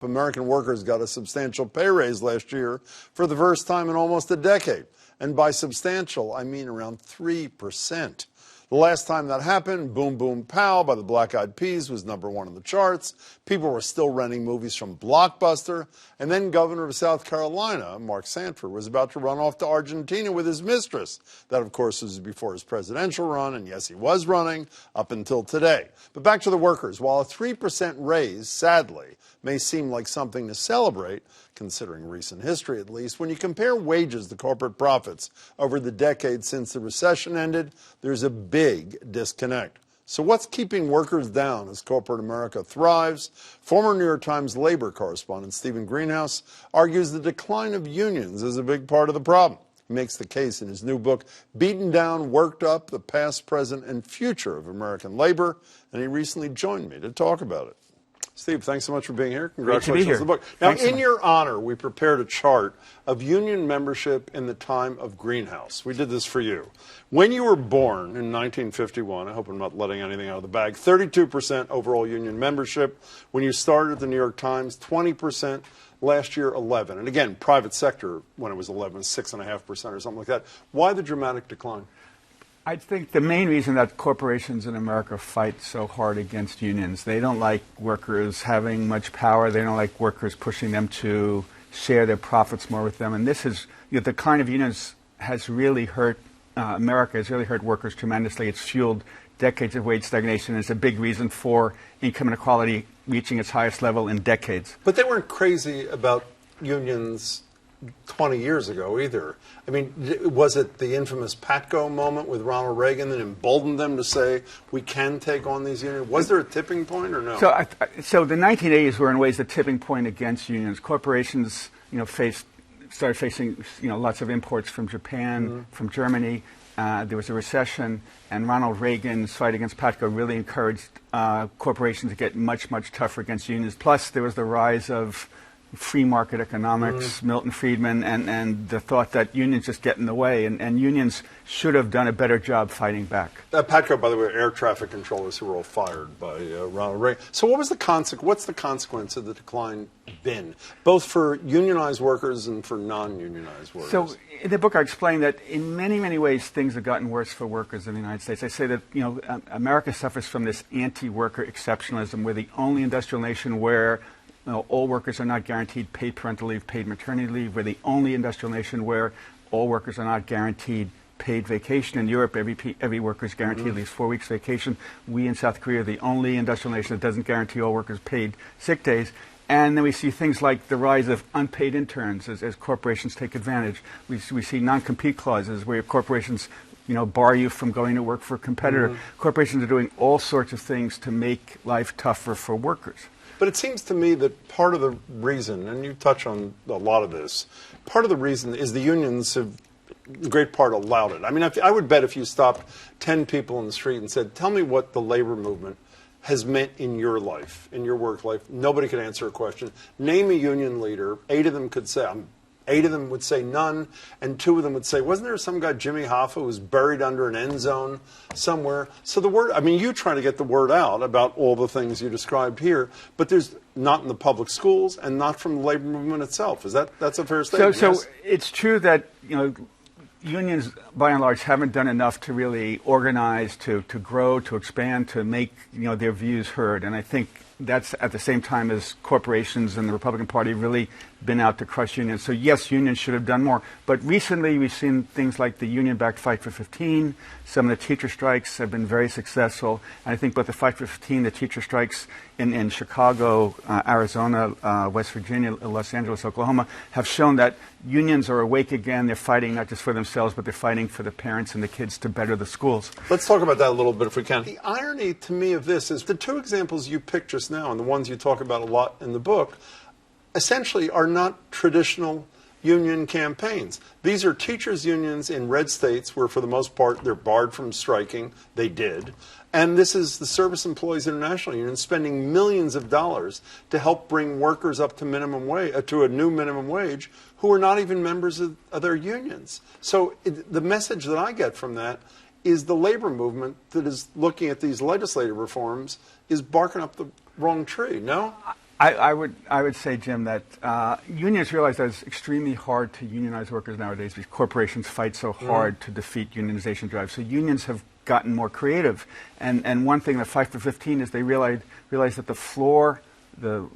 American workers got a substantial pay raise last year for the first time in almost a decade. And by substantial, I mean around 3%. The last time that happened, Boom Boom Pow by the Black Eyed Peas was #1 on the charts. People were still renting movies from Blockbuster. And then Governor of South Carolina, Mark Sanford, was about to run off to Argentina with his mistress. That, of course, was before his presidential run, and yes, he was running up until today. But back to the workers. While a 3% raise, sadly, may seem like something to celebrate, considering recent history at least, when you compare wages to corporate profits over the decades since the recession ended, there's a big disconnect. So what's keeping workers down as corporate America thrives? Former New York Times labor correspondent Stephen Greenhouse argues the decline of unions is a big part of the problem. He makes the case in his new book, Beaten Down, Worked Up, The Past, Present, and Future of American Labor, and he recently joined me to talk about it. Steve, thanks so much for being here. Congratulations on the book. Now, in your honor, we prepared a chart of union membership in the time of Greenhouse. We did this for you. When you were born in 1951, I hope I'm not letting anything out of the bag, 32% overall union membership. When you started at the New York Times, 20%. Last year, 11%. And again, private sector, when it was 11, 6.5% or something like that. Why the dramatic decline? I think the main reason that corporations in America fight so hard against unions, they don't like workers having much power. They don't like workers pushing them to share their profits more with them. And this is, the kind of unions has really hurt America, has really hurt workers tremendously. It's fueled decades of wage stagnation. It's a big reason for income inequality reaching its highest level in decades. But they weren't crazy about unions 20 years ago either. I mean, was it the infamous Patco moment with Ronald Reagan that emboldened them to say, we can take on these unions? Was there a tipping point or no? So the 1980s were in ways the tipping point against unions. Corporations, started facing, lots of imports from Japan, from Germany. There was a recession, and Ronald Reagan's fight against Patco really encouraged corporations to get much, much tougher against unions. Plus, there was the rise of free market economics, Milton Friedman, and the thought that unions just get in the way, and unions should have done a better job fighting back. Patco, by the way, air traffic controllers who were all fired by Ronald Reagan. So what's the consequence of the decline been, both for unionized workers and for non-unionized workers? So in the book I explain that in many, many ways things have gotten worse for workers in the United States. I say that America suffers from this anti-worker exceptionalism. We're the only industrial nation where all workers are not guaranteed paid parental leave, paid maternity leave. We're the only industrial nation where all workers are not guaranteed paid vacation. In Europe, every worker is guaranteed at least 4 weeks vacation. We in South Korea are the only industrial nation that doesn't guarantee all workers paid sick days. And then we see things like the rise of unpaid interns as corporations take advantage. We see non-compete clauses where corporations bar you from going to work for a competitor. Corporations are doing all sorts of things to make life tougher for workers. But it seems to me that part of the reason, and you touch on a lot of this, part of the reason is the unions have, in great part, allowed it. I mean, I would bet if you stopped 10 people in the street and said, tell me what the labor movement has meant in your life, in your work life, nobody could answer a question. Name a union leader, 8 of them could say, 8 of them would say none, and 2 of them would say, wasn't there some guy, Jimmy Hoffa, who was buried under an end zone somewhere? So the word, you try to get the word out about all the things you described here, but there's not in the public schools and not from the labor movement itself. That's a fair statement? So it's true that, unions, by and large, haven't done enough to really organize, to grow, to expand, to make, their views heard. And I think that's at the same time as corporations and the Republican Party really been out to crush unions. So yes, unions should have done more. But recently we've seen things like the union-backed Fight for 15. Some of the teacher strikes have been very successful. And I think both the Fight for 15, the teacher strikes in Chicago, Arizona, West Virginia, Los Angeles, Oklahoma, have shown that unions are awake again. They're fighting not just for themselves, but they're fighting for the parents and the kids to better the schools. Let's talk about that a little bit if we can. The irony to me of this is the 2 examples you picked just now and the ones you talk about a lot in the book essentially are not traditional union campaigns. These are teachers' unions in red states where, for the most part, they're barred from striking. They did. And this is the Service Employees International Union spending millions of dollars to help bring workers up to minimum wage, to a new minimum wage, who are not even members of their unions. So the message that I get from that is the labor movement that is looking at these legislative reforms is barking up the wrong tree, no? I would say, Jim, that unions realize that it's extremely hard to unionize workers nowadays because corporations fight so hard to defeat unionization drives. So unions have gotten more creative. And one thing that Fight for 15 is they realize that the floor, the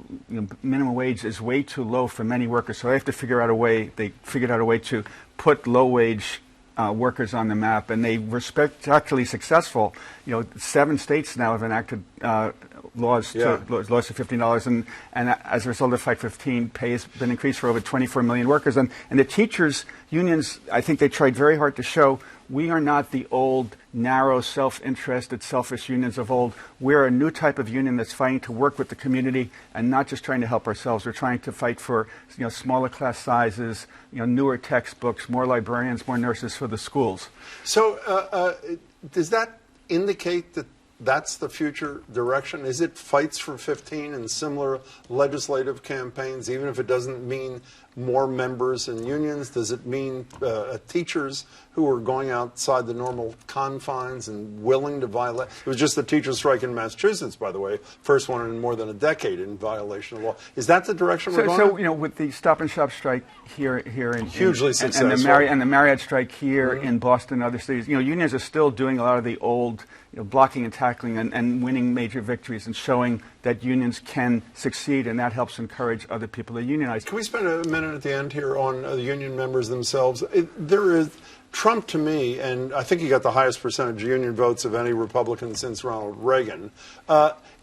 minimum wage is way too low for many workers. So they have to figure out a way. They figured out a way to put low wage workers on the map, and they were spectacularly successful. 7 states now have enacted laws to $15, and as a result of Fight 15, pay has been increased for over 24 million workers. And the teachers unions, I think they tried very hard to show we are not the old, narrow, self-interested, selfish unions of old. We're a new type of union that's fighting to work with the community and not just trying to help ourselves. We're trying to fight for smaller class sizes, newer textbooks, more librarians, more nurses for the schools. So does that indicate that that's the future direction? Is it fights for 15 and similar legislative campaigns, even if it doesn't mean more members in unions? Does it mean teachers who are going outside the normal confines and willing to violate? It was just the teachers' strike in Massachusetts, by the way, first one in more than a decade in violation of law. Is that the direction we're going? So with the Stop and Shop strike here in hugely successful, and the Marriott strike here in Boston and other cities, unions are still doing a lot of the old blocking and tackling and winning major victories and showing that unions can succeed, and that helps encourage other people to unionize. Can we spend a minute at the end here on the union members themselves? There is Trump, to me, and I think he got the highest percentage of union votes of any Republican since Ronald Reagan.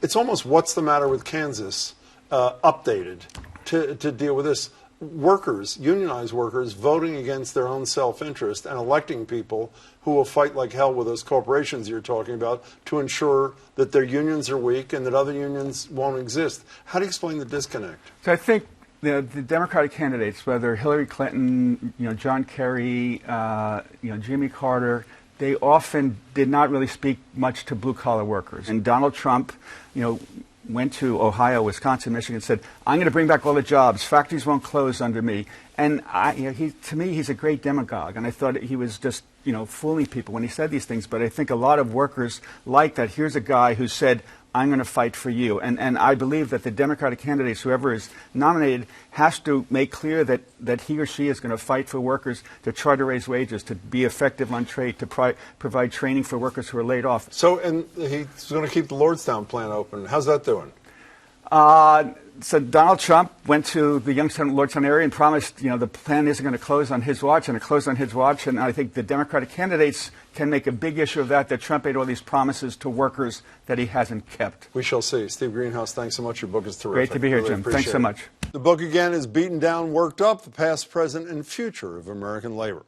It's almost what's the matter with Kansas updated to deal with this. Workers, unionized workers, voting against their own self-interest and electing people who will fight like hell with those corporations you're talking about to ensure that their unions are weak and that other unions won't exist. How do you explain the disconnect? So I think the Democratic candidates, whether Hillary Clinton, John Kerry, Jimmy Carter, they often did not really speak much to blue-collar workers. And Donald Trump, went to Ohio, Wisconsin, Michigan, and said, I'm going to bring back all the jobs. Factories won't close under me. And to me, he's a great demagogue. And I thought he was just, fooling people when he said these things. But I think a lot of workers like that. Here's a guy who said, I'm going to fight for you. And I believe that the Democratic candidates, whoever is nominated, has to make clear that he or she is going to fight for workers to try to raise wages, to be effective on trade, to provide training for workers who are laid off. So, and he's going to keep the Lordstown plant open. How's that doing? So Donald Trump went to the Youngstown, Lordstown area and promised, the plant isn't going to close on his watch, and it closed on his watch. And I think the Democratic candidates can make a big issue of that Trump made all these promises to workers that he hasn't kept. We shall see. Steve Greenhouse, thanks so much. Your book is terrific. Great to be here, really Jim. Thanks so much. The book, again, is Beaten Down, Worked Up, The Past, Present, and Future of American Labor.